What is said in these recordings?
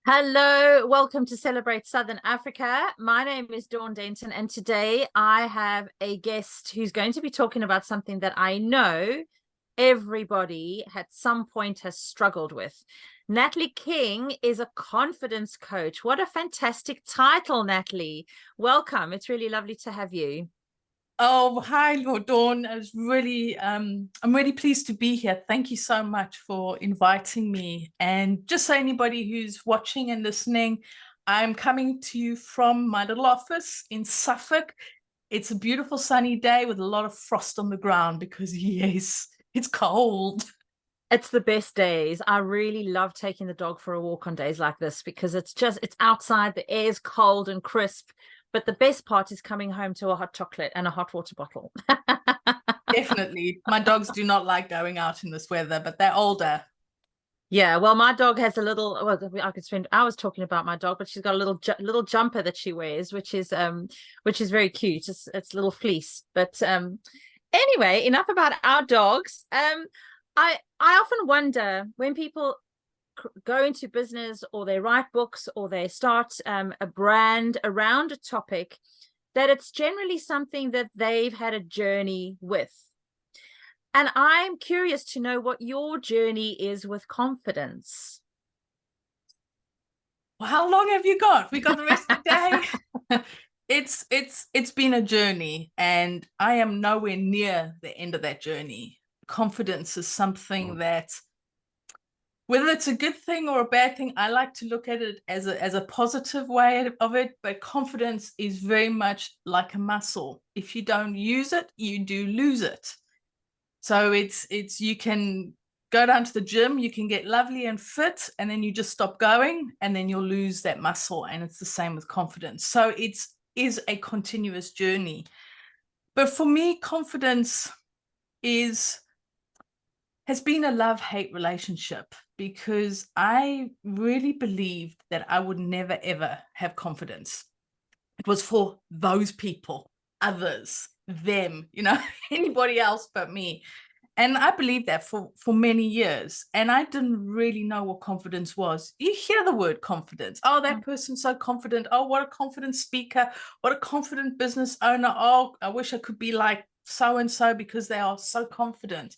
Hello, welcome to Celebrate Southern Africa. My name is Dawn Denton, and today I have a guest who's going to be talking about something that I know everybody at some point has struggled with. Natalie King is a confidence coach. What a fantastic title, Natalie. Welcome. It's really lovely to have you. Oh, hi, Lord Dawn. I'm really pleased to be here. Thank you so much for inviting me. And just so anybody who's watching and listening, I'm coming to you from my little office in Suffolk. It's a beautiful sunny day with a lot of frost on the ground because, yes, it's cold. It's the best days. I really love taking the dog for a walk on days like this because it's outside, the air is cold and crisp. But the best part is coming home to a hot chocolate and a hot water bottle. Definitely. My dogs do not like going out in this weather, but they're older. Yeah, well, my dog has a little. Well, I could spend hours talking about my dog, but she's got a little jumper that she wears, which is very cute. It's a little fleece. But anyway, enough about our dogs. I often wonder when people go into business or they write books or they start a brand around a topic, that it's generally something that they've had a journey with. And I'm curious to know what your journey is with confidence. Well, how long have you got? We got the rest of the day. It's been a journey, and I am nowhere near the end of that journey. Confidence is something that, whether it's a good thing or a bad thing, I like to look at it as a positive way of it. But confidence is very much like a muscle. If you don't use it, you do lose it. So it's you can go down to the gym, you can get lovely and fit, and then you just stop going, and then you'll lose that muscle. And it's the same with confidence. So it's is a continuous journey. But for me, confidence is has been a love-hate relationship because I really believed that I would never ever have confidence. It was for those people, others, them, anybody else but me. And I believed that for many years. And I didn't really know what confidence was. You hear the word confidence. Oh, that person's so confident. Oh, what a confident speaker. What a confident business owner. Oh, I wish I could be like so and so because they are so confident.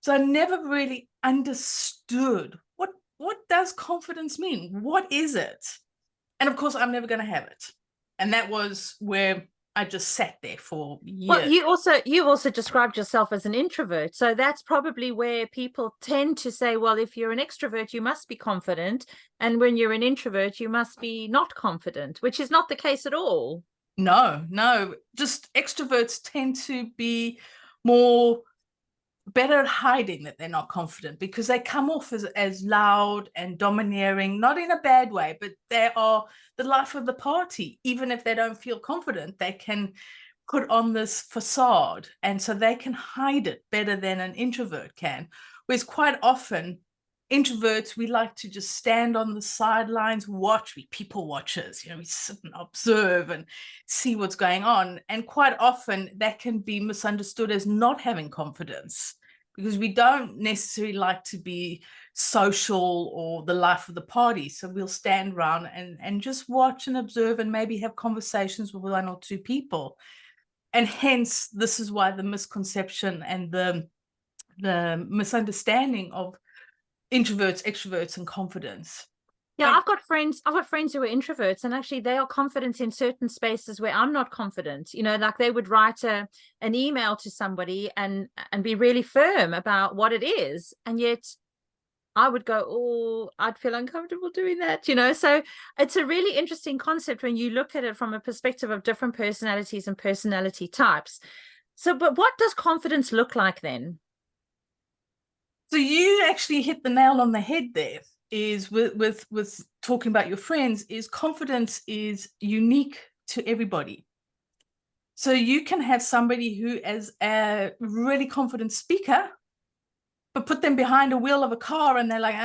So I never really understood what does confidence mean? What is it? And of course, I'm never going to have it. And that was where I just sat there for Well, years. you also described yourself as an introvert. So that's probably where people tend to say, well, if you're an extrovert, you must be confident. And when you're an introvert, you must be not confident, which is not the case at all. No, no, just extroverts tend to be more better at hiding that they're not confident because they come off as loud and domineering, not in a bad way, but they are the life of the party. Even if they don't feel confident, they can put on this facade. And so they can hide it better than an introvert can. Whereas quite often, introverts, we like to just stand on the sidelines, watch, we people watchers, we sit and observe and see what's going on. And quite often that can be misunderstood as not having confidence because we don't necessarily like to be social or the life of the party. So we'll stand around and just watch and observe and maybe have conversations with one or two people. And hence, this is why the misconception and the misunderstanding of introverts, extroverts, and confidence. Yeah, But I've got friends who are introverts, and actually they are confident in certain spaces where I'm not confident. Like they would write an email to somebody and be really firm about what it is, and yet I would go, oh, I'd feel uncomfortable doing that. So it's a really interesting concept when you look at it from a perspective of different personalities and personality types. So, but what does confidence look like then? so you actually hit the nail on the head there. Is with talking about your friends, is confidence is unique to everybody. So you can have somebody who is a really confident speaker, but put them behind a wheel of a car and they're like,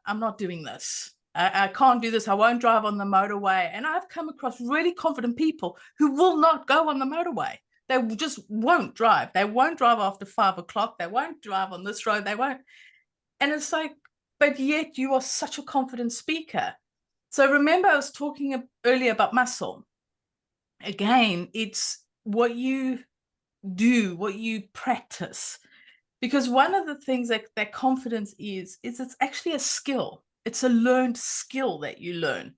I'm not doing this. I can't do this. I won't drive on the motorway. And I've come across really confident people who will not go on the motorway. They just won't drive. They won't drive after 5 o'clock. They won't drive on this road. They won't. And it's like, but yet you are such a confident speaker. So remember, I was talking earlier about muscle. Again, it's what you do, what you practice. Because one of the things that confidence is it's actually a skill. It's a learned skill that you learn.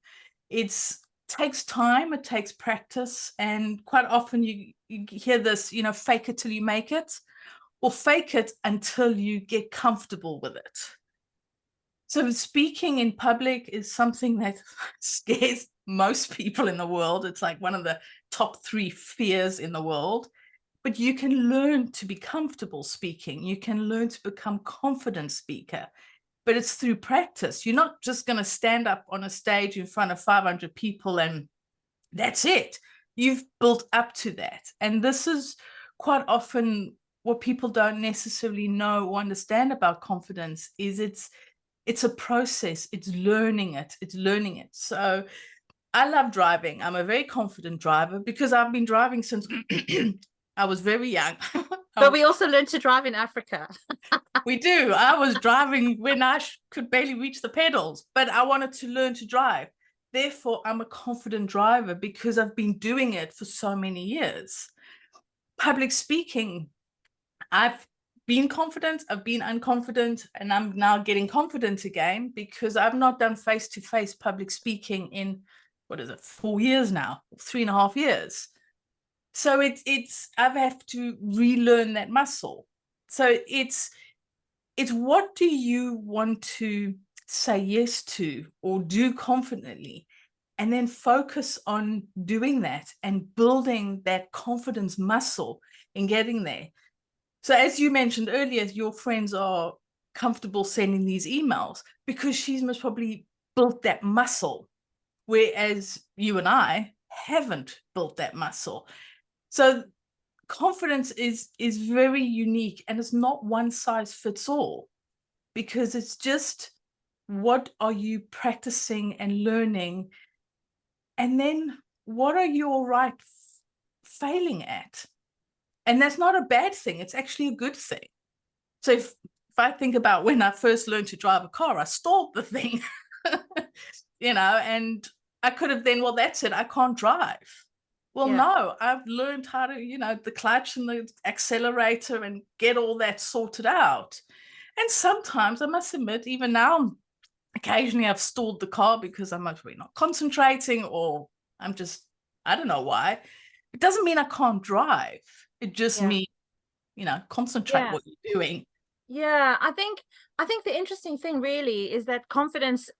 It's takes time, it takes practice, and quite often you hear this, fake it till you make it, or fake it until you get comfortable with it. So speaking in public is something that scares most people in the world. It's like one of the top 3 fears in the world. But you can learn to be comfortable speaking. You can learn to become confident speaker. But it's through practice. You're not just going to stand up on a stage in front of 500 people and that's it. You've built up to that. And this is quite often what people don't necessarily know or understand about confidence is it's a process. It's learning it. So I love driving. I'm a very confident driver because I've been driving since I was very young. But we also learned to drive in Africa. We do. I was driving when I could barely reach the pedals, but I wanted to learn to drive. Therefore, I'm a confident driver because I've been doing it for so many years. Public speaking, I've been confident, I've been unconfident, and I'm now getting confident again because I've not done face-to-face public speaking in, 4 years now, 3.5 years. So it's I've had to relearn that muscle. So it's what do you want to say yes to or do confidently, and then focus on doing that and building that confidence muscle and getting there. So as you mentioned earlier, your friends are comfortable sending these emails because she's most probably built that muscle, whereas you and I haven't built that muscle. So confidence is very unique, and it's not one size fits all, because it's just what are you practicing and learning, and then what are you all right failing at. And that's not a bad thing, it's actually a good thing. So if I think about when I first learned to drive a car, I stalled the thing, and I could have then, well, that's it, I can't drive. Well, Yeah. no, I've learned how to, the clutch and the accelerator and get all that sorted out. And sometimes I must admit, even now, occasionally I've stalled the car because I'm actually not concentrating, or I'm just, I don't know why. It doesn't mean I can't drive. It just Yeah. means, concentrate Yeah. what you're doing. Yeah, I think the interesting thing really is that confidence,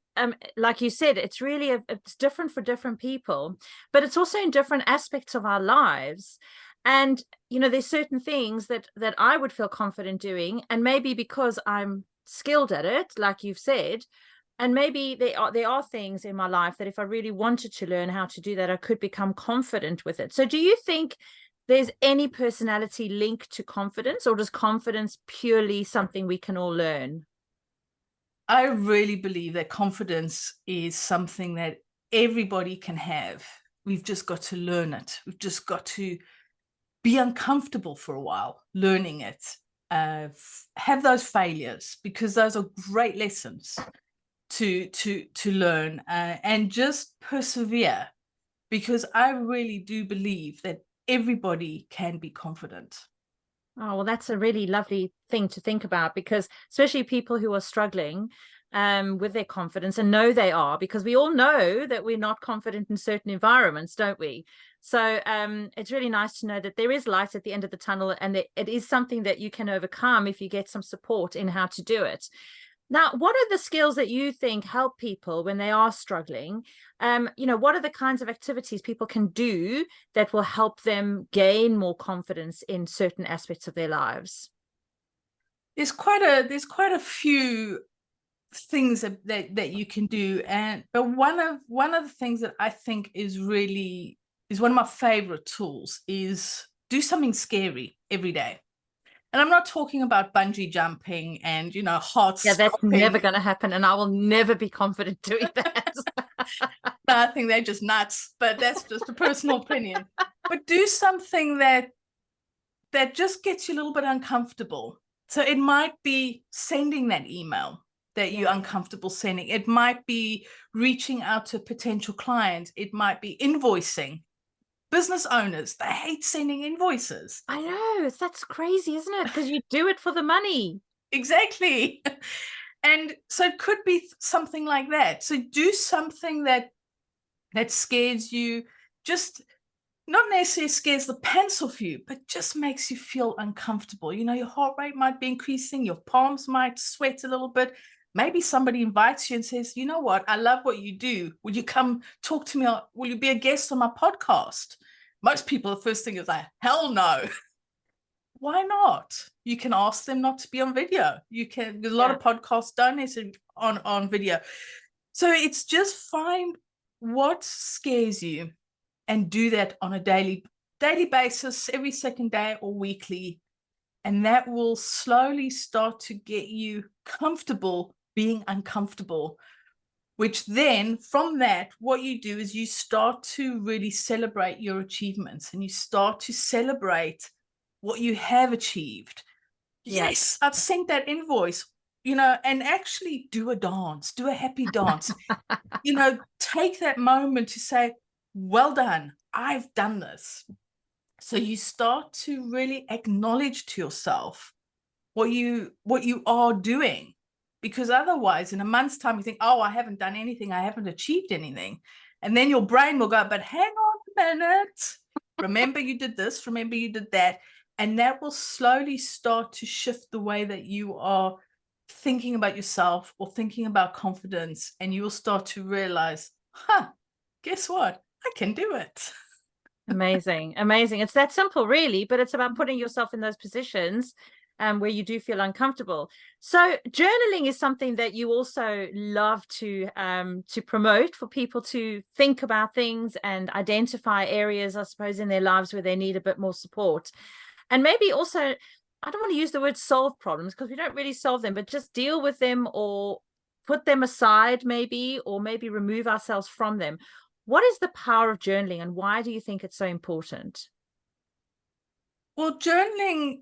like you said, it's really it's different for different people, but it's also in different aspects of our lives. And there's certain things that I would feel confident doing, and maybe because I'm skilled at it, like you've said, and maybe there are things in my life that if I really wanted to learn how to do that, I could become confident with it. So do you think there's any personality link to confidence, or does confidence purely something we can all learn? I really believe that confidence is something that everybody can have. We've just got to learn it. We've just got to be uncomfortable for a while learning it. Have those failures, because those are great lessons to learn, and just persevere, because I really do believe that everybody can be confident. Oh, well, that's a really lovely thing to think about, because especially people who are struggling with their confidence and know they are, because we all know that we're not confident in certain environments, don't we? So it's really nice to know that there is light at the end of the tunnel, and that it is something that you can overcome if you get some support in how to do it. Now, what are the skills that you think help people when they are struggling? What are the kinds of activities people can do that will help them gain more confidence in certain aspects of their lives? There's quite a few things that you can do, but one of the things that I think is one of my favorite tools is do something scary every day. And I'm not talking about bungee jumping and heart Yeah, that's never stopping. going to happen, and I will never be confident doing that. No, I think they're just nuts, but that's just a personal opinion. But do something that just gets you a little bit uncomfortable. So it might be sending that email. that you're uncomfortable sending. It might be reaching out to a potential client. It might be invoicing. Business owners, they hate sending invoices. I know, that's crazy, isn't it? Because you do it for the money. Exactly. And so it could be something like that. So do something that scares you, just not necessarily scares the pants off you, but just makes you feel uncomfortable. You know, your heart rate might be increasing, your palms might sweat a little bit. Maybe somebody invites you and says, you know what, I love what you do. Would you come talk to me? Will you be a guest on my podcast? Most people, the first thing is like, hell no. Why not? You can ask them not to be on video. You can, there's a lot of podcasts don't necessarily on video. So it's just find what scares you and do that on a daily basis, every second day or weekly. And that will slowly start to get you comfortable being uncomfortable, which then from that, what you do is you start to really celebrate your achievements and you start to celebrate what you have achieved. Yes, I've sent that invoice, you know, and actually do a dance, do a happy dance, you know, take that moment to say, well done, I've done this. So you start to really acknowledge to yourself what you are doing, because otherwise in a month's time you think, oh, I haven't done anything, I haven't achieved anything, and then your brain will go, but hang on a minute, remember you did this, remember you did that, and that will slowly start to shift the way that you are thinking about yourself or thinking about confidence, and you will start to realize, guess what, I can do it. Amazing, amazing. It's that simple, really, but it's about putting yourself in those positions where you do feel uncomfortable. So journaling is something that you also love to promote for people to think about things and identify areas, I suppose, in their lives where they need a bit more support. And maybe also, I don't want to use the word solve problems because we don't really solve them, but just deal with them or put them aside maybe, or maybe remove ourselves from them. What is the power of journaling and why do you think it's so important? Well, journaling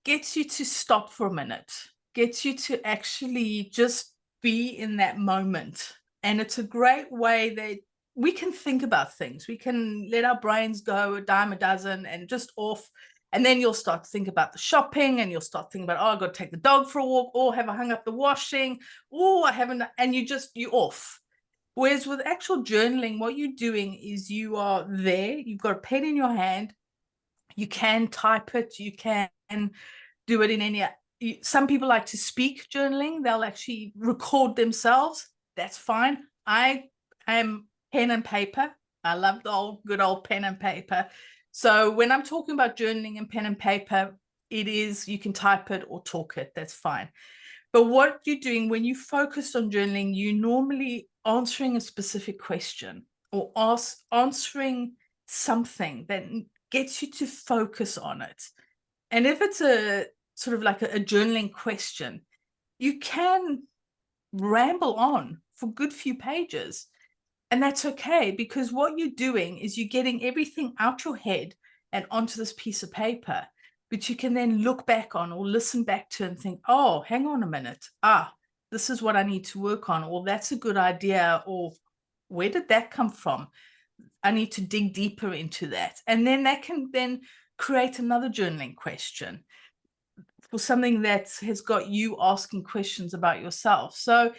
gets you to stop for a minute, gets you to actually just be in that moment. And it's a great way that we can think about things. We can let our brains go a dime a dozen and just off. And then you'll start to think about the shopping and you'll start thinking about, oh, I've got to take the dog for a walk, or have I hung up the washing? Oh, I haven't. And you're off. Whereas with actual journaling, what you're doing is you are there, you've got a pen in your hand, you can type it, you can do it in any, some people like to speak journaling, they'll actually record themselves, that's fine. I am pen and paper. I love the good old pen and paper. So when I'm talking about journaling and pen and paper, it is, you can type it or talk it, that's fine. But what you're doing when you focus on journaling, you normally answering a specific question or answering something that gets you to focus on it. And if it's a sort of like a journaling question, you can ramble on for a good few pages. And that's okay, because what you're doing is you're getting everything out your head and onto this piece of paper, which you can then look back on or listen back to and think, oh, hang on a minute. This is what I need to work on, or that's a good idea, or where did that come from? I need to dig deeper into that. And then that can then create another journaling question for something that has got you asking questions about yourself. So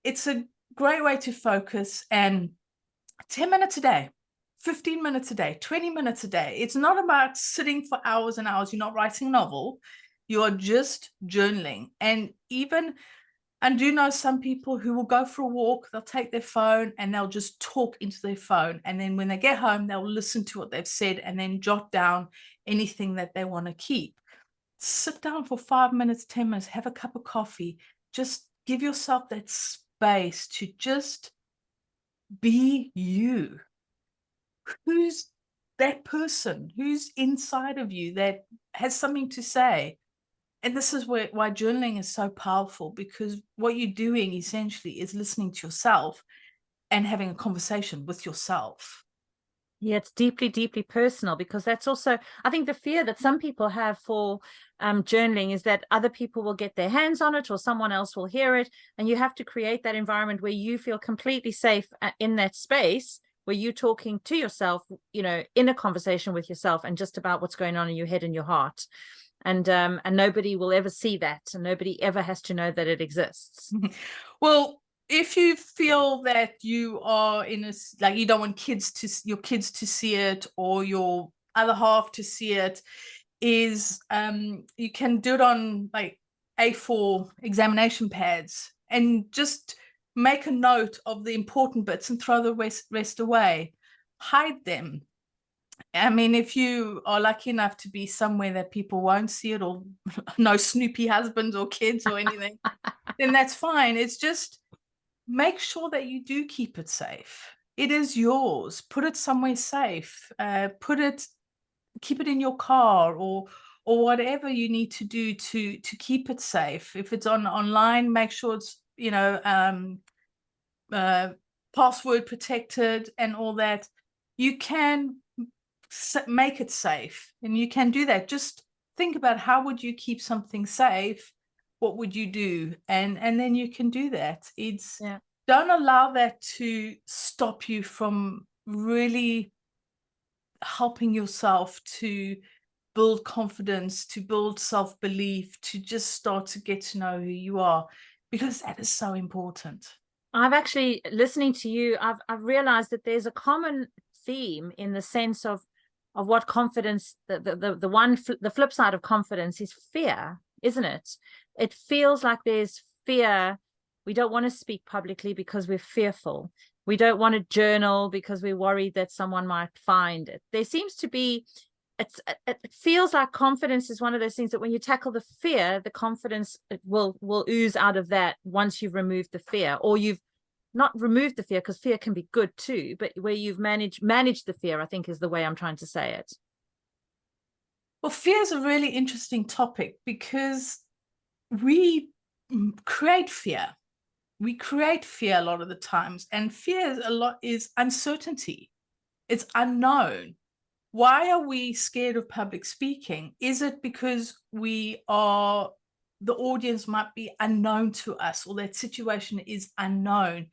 it's a great way to focus, and 10 minutes a day, 15 minutes a day, 20 minutes a day. It's not about sitting for hours and hours. You're not writing a novel. You are just journaling. And even, I do know some people who will go for a walk, they'll take their phone and they'll just talk into their phone. And then when they get home, they'll listen to what they've said and then jot down anything that they want to keep. Sit down for 5 minutes, 10 minutes, have a cup of coffee. Just give yourself that space to just be you. Who's that person? Who's inside of you that has something to say? And this is why journaling is so powerful, because what you're doing essentially is listening to yourself and having a conversation with yourself. Yeah, it's deeply, deeply personal, because that's also, I think, the fear that some people have for journaling is that other people will get their hands on it, or someone else will hear it. And you have to create that environment where you feel completely safe in that space, where you're talking to yourself, in a conversation with yourself, and just about what's going on in your head and your heart. And nobody will ever see that, and nobody ever has to know that it exists. Well, if you feel that you are like, you don't want your kids to see it, or your other half to see it, is you can do it on like A4 examination pads, and just make a note of the important bits and throw the rest away. Hide them. I mean, if you are lucky enough to be somewhere that people won't see it, or no snoopy husbands or kids or anything, then that's fine. It's just, make sure that you do keep it safe. It is yours. Put it somewhere safe. Keep it in your car, or whatever you need to do to keep it safe. If it's online, make sure it's password protected and all that. You can make it safe, and you can do that. Just think about, how would you keep something safe? What would you do? And then you can do that. It's Yeah. Don't allow that to stop you from really helping yourself to build confidence, to build self-belief, to just start to get to know who you are, because that is so important. I've actually, listening to you, I've realized that there's a common theme in the sense of what confidence, the flip side of confidence is fear, isn't it? It feels like there's fear. We don't want to speak publicly because we're fearful. We don't want to journal because we're worried that someone might find it. There seems to be, it feels like confidence is one of those things that when you tackle the fear, the confidence will ooze out of that once you've removed the fear, or you've not removed the fear, because fear can be good too, but where you've managed the fear, I think, is the way I'm trying to say it. Well, fear is a really interesting topic, because we create fear. We create fear a lot of the times, and fear is uncertainty. It's unknown. Why are we scared of public speaking? Is it because the audience might be unknown to us, or that situation is unknown?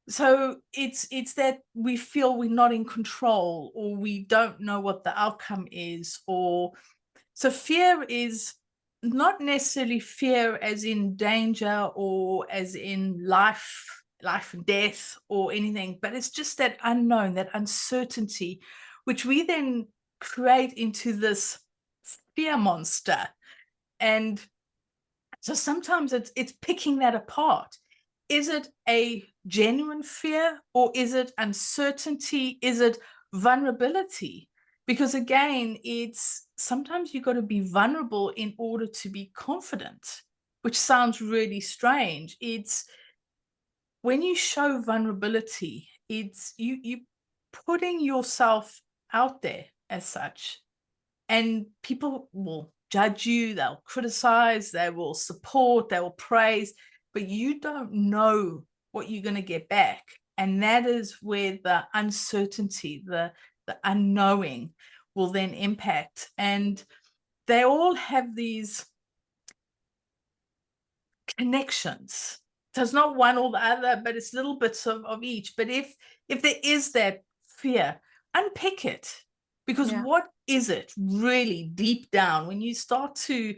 So it's that we feel we're not in control, or we don't know what the outcome is, or so fear is not necessarily fear as in danger, or as in life and death or anything, but it's just that unknown, that uncertainty, which we then create into this fear monster. And so sometimes it's picking that apart. Is it a genuine fear, or is it uncertainty? Is it vulnerability? Because again, it's sometimes you got to be vulnerable in order to be confident, which sounds really strange. It's when you show vulnerability, it's you putting yourself out there as such, and people will judge you, they'll criticize, they will support, they will praise, but you don't know what you're going to get back. And that is where the uncertainty, the unknowing will then impact. And they all have these connections. So it's not one or the other, but it's little bits of each. But if there is that fear, unpick it. Because what is it really deep down when you start to,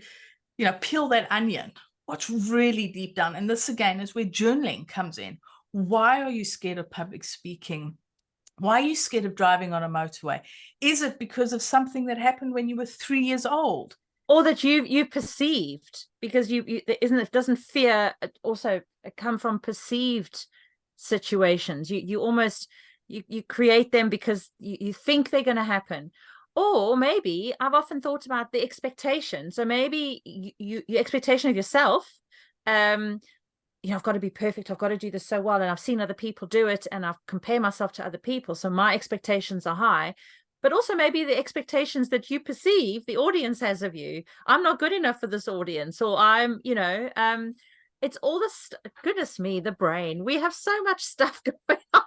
peel that onion? What's really deep down? And this again is where journaling comes in. Why are you scared of public speaking? Why are you scared of driving on a motorway? Is it because of something that happened when you were 3 years old? Or that you perceived, because doesn't fear also come from perceived situations? You almost you create them because you think they're going to happen. Or maybe I've often thought about the expectation. So maybe your expectation of yourself, I've got to be perfect, I've got to do this so well, and I've seen other people do it, and I've compared myself to other people, so my expectations are high. But also maybe the expectations that you perceive the audience has of you. I'm not good enough for this audience, or it's all this, goodness me, the brain. We have so much stuff going on.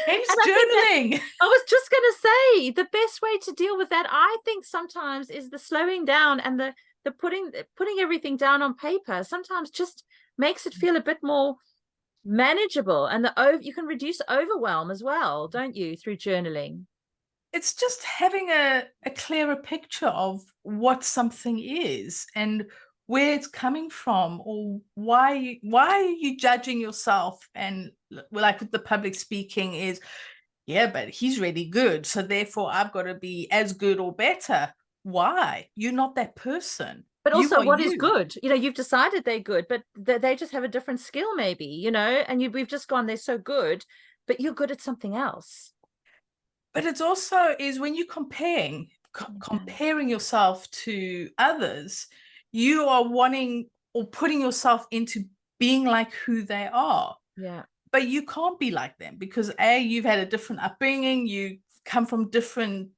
Hence And I think that journaling. I was just going to say the best way to deal with that, I think sometimes, is the slowing down and the putting everything down on paper. Sometimes just makes it feel a bit more manageable, and you can reduce overwhelm as well, don't you, through journaling? It's just having a clearer picture of what something is and where it's coming from, or why are you judging yourself. And like with the public speaking is, yeah, but he's really good, so therefore I've got to be as good or better. Why? You're not that person. But You also, are what is you. good? You've decided they're good, but they just have a different skill, maybe, and we've just gone, they're so good, but you're good at something else. But it's also is when you're comparing yourself to others, you are wanting or putting yourself into being like who they are. Yeah. But you can't be like them because you've had a different upbringing, you come from different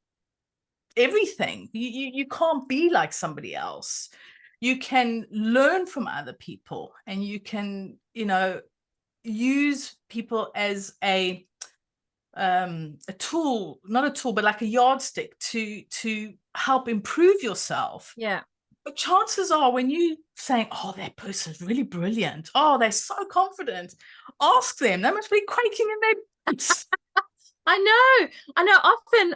everything. You can't be like somebody else. You can learn from other people, and you can, use people as a tool, not a tool, but like a yardstick to help improve yourself. Yeah. But chances are, when you saying, oh, that person's really brilliant, oh, they're so confident, ask them, they must be quaking in their boots. I know.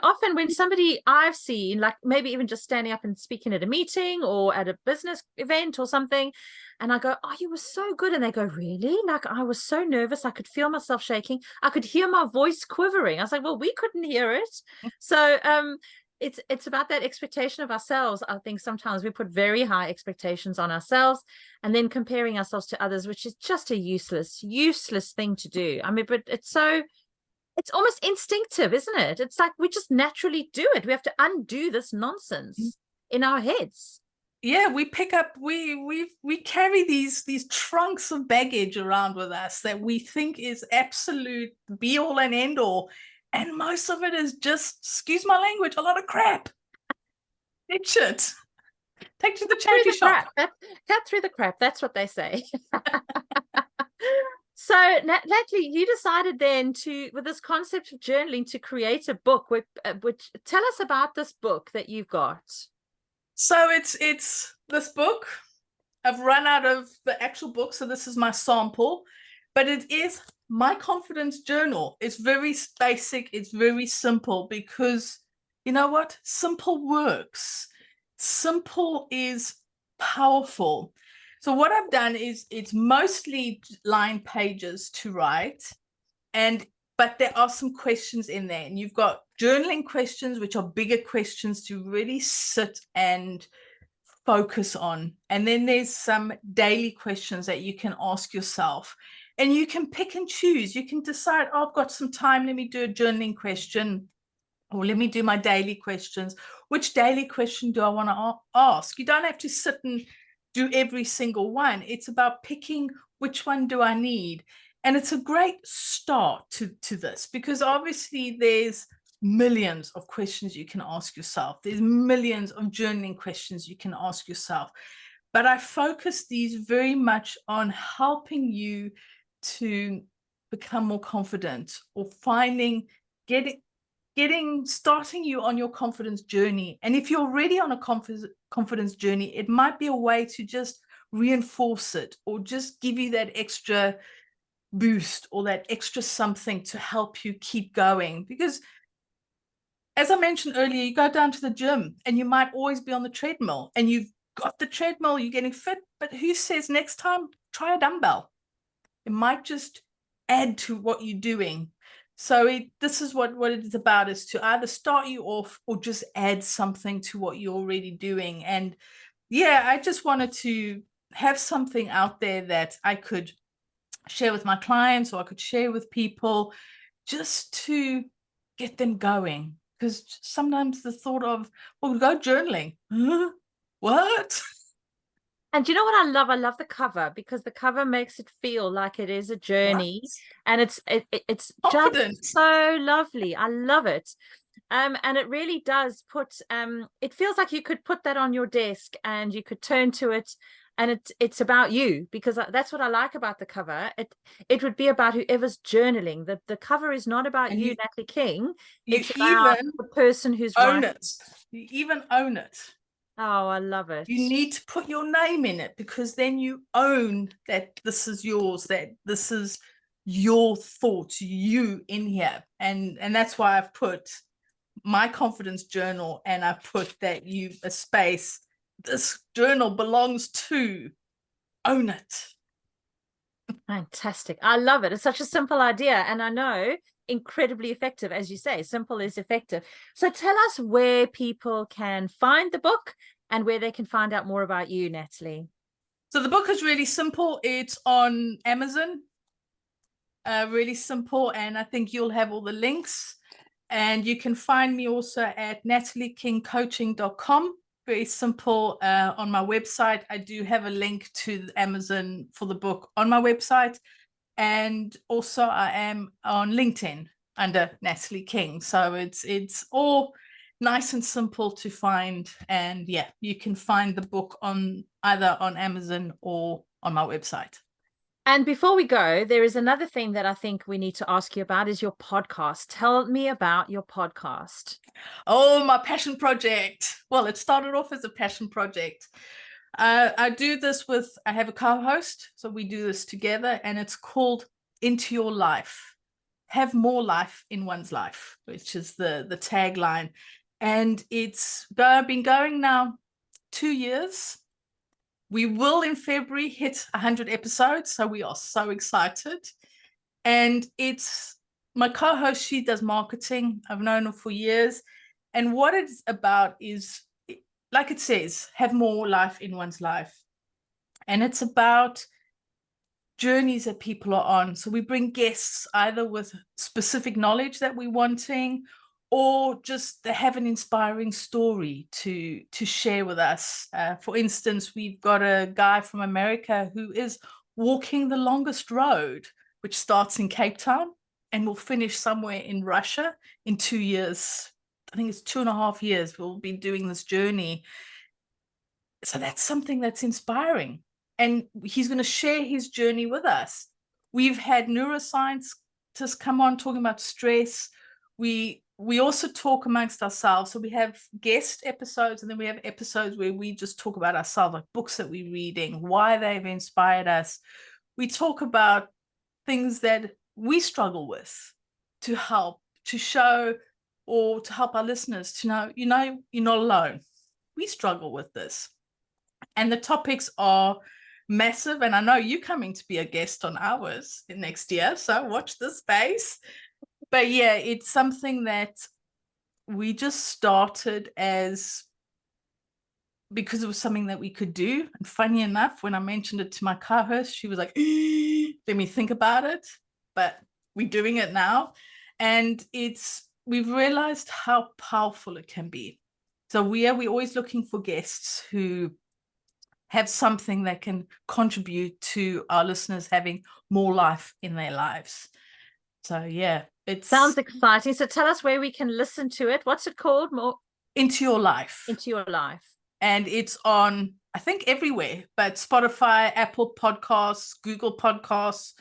Often when somebody I've seen, like maybe even just standing up and speaking at a meeting or at a business event or something, and I go, "Oh, you were so good," and they go, "Really?" Like, I was so nervous, I could feel myself shaking, I could hear my voice quivering. I was like, "Well, we couldn't hear it." So, it's about that expectation of ourselves. I think sometimes we put very high expectations on ourselves, and then comparing ourselves to others, which is just a useless thing to do. I mean, but it's almost instinctive, isn't it? It's like we just naturally do it. We have to undo this nonsense in our heads. Yeah, we pick up, we carry these trunks of baggage around with us that we think is absolute be all and end all, and most of it is just, excuse my language, a lot of crap. Ditch it. Take to the charity shop. Cut through the crap. That's what they say. So, Natalie, you decided then with this concept of journaling, to create a book. Which tell us about this book that you've got. So it's this book. I've run out of the actual book, so this is my sample, but it is my confidence journal. It's very basic. It's very simple because you know what? Simple works. Simple is powerful. So what I've done is it's mostly line pages to write, but there are some questions in there, and you've got journaling questions, which are bigger questions to really sit and focus on. And then there's some daily questions that you can ask yourself, and you can pick and choose. You can decide, oh, I've got some time, let me do a journaling question, or let me do my daily questions. Which daily question do I want to ask? You don't have to sit and do every single one. It's about picking which one do I need. And it's a great start to this, because obviously there's millions of questions you can ask yourself. There's millions of journaling questions you can ask yourself. But I focus these very much on helping you to become more confident, or starting you on your confidence journey. And if you're already on a confidence journey, it might be a way to just reinforce it, or just give you that extra boost or that extra something to help you keep going. Because as I mentioned earlier, you go down to the gym and you might always be on the treadmill, and you've got the treadmill, you're getting fit, but who says next time try a dumbbell? It might just add to what you're doing. So this is what it is about, is to either start you off or just add something to what you're already doing. And yeah, I just wanted to have something out there that I could share with my clients, or I could share with people, just to get them going. Because sometimes the thought of, well, go journaling. Huh? What? And you know what I love? I love the cover, because the cover makes it feel like it is a journey, Right? and it's Confident. just so lovely. I love it. And it really does it feels like you could put that on your desk and you could turn to it and it's about you, because that's what I like about the cover. It would be about whoever's journaling. The cover is not about And you, Natalie King. you It's about even the person who's own writing. it. You even own it. Oh, I love it. You need to put your name in it, because then you own that this is yours, that this is your thoughts, you in here. And that's why I've put my confidence journal, and I put that you a space. This journal belongs to, own it. Fantastic. I love it. It's such a simple idea. And I know incredibly effective. As you say, simple is effective. So tell us where people can find the book and where they can find out more about you, Natalie. So the book is really simple. It's on Amazon. Really simple. And I think you'll have all the links. And you can find me also at nataliekingcoaching.com. Very simple. On my website, I do have a link to Amazon for the book on my website. And also I am on LinkedIn under Natalie King. So it's all nice and simple to find. And yeah, you can find the book on either on Amazon or on my website. And before we go, there is another thing that I think we need to ask you about, is your podcast. Tell me about your podcast. Oh, my passion project. Well, it started off as a passion project. I do this with, I have a co-host, so we do this together, and it's called Into Your Life. Have more life in one's life, which is the tagline. And it's been going now 2 years. We will in February hit 100 episodes, so we are so excited. And it's my co-host, she does marketing. I've known her for years. And what it's about is, like it says, have more life in one's life. And it's about journeys that people are on. So we bring guests either with specific knowledge that we're wanting, or just they have an inspiring story to share with us. For instance, we've got a guy from America who is walking the longest road, which starts in Cape Town and will finish somewhere in Russia in 2 years. I think it's 2.5 years we'll be doing this journey. So that's something that's inspiring. And he's going to share his journey with us. We've had neuroscientists come on talking about stress. We also talk amongst ourselves. So we have guest episodes, and then we have episodes where we just talk about ourselves, like books that we're reading, why they've inspired us. We talk about things that we struggle with to help, to show, or to help our listeners to know, you're not alone. We struggle with this. And the topics are massive. And I know you're coming to be a guest on ours next year, so watch this space. But yeah, it's something that we just started as because it was something that we could do. And funny enough, when I mentioned it to my co-host, she was like, let me think about it. But we're doing it now. And we've realized how powerful it can be. So we're always looking for guests who have something that can contribute to our listeners having more life in their lives. So yeah, it sounds exciting. So tell us where we can listen to it. What's it called? More Into Your Life. Into Your Life. And it's on, I think, everywhere, but Spotify, Apple Podcasts, Google Podcasts.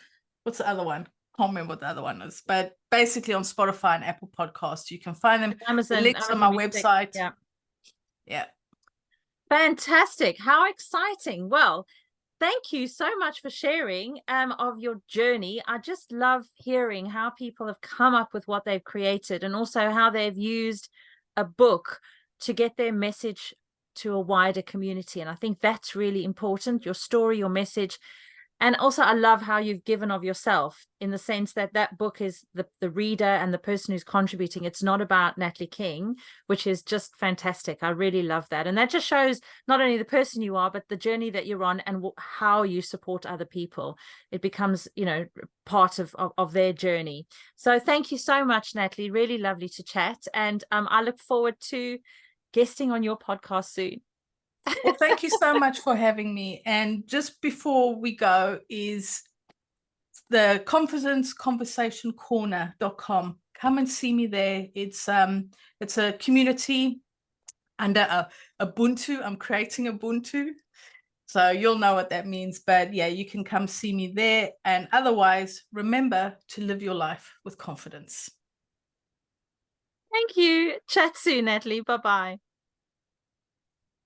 What's the other one? Can't remember what the other one is, but basically on Spotify and Apple Podcasts, you can find them. Amazon, the links Amazon on my Music. website. Yeah. Fantastic. How exciting. Well, thank you so much for sharing of your journey. I just love hearing how people have come up with what they've created, and also how they've used a book to get their message to a wider community. And I think that's really important, your story, your message. And also, I love how you've given of yourself, in the sense that that book is the reader and the person who's contributing. It's not about Natalie King, which is just fantastic. I really love that. And that just shows not only the person you are, but the journey that you're on, and how you support other people. It becomes, part of their journey. So thank you so much, Natalie. Really lovely to chat. And I look forward to guesting on your podcast soon. Well, thank you so much for having me. And just before we go is the confidenceconversationcorner.com. Come and see me there. It's a community under Ubuntu. I'm creating Ubuntu. So you'll know what that means. But yeah, you can come see me there. And otherwise, remember to live your life with confidence. Thank you. Chat soon, Natalie. Bye bye.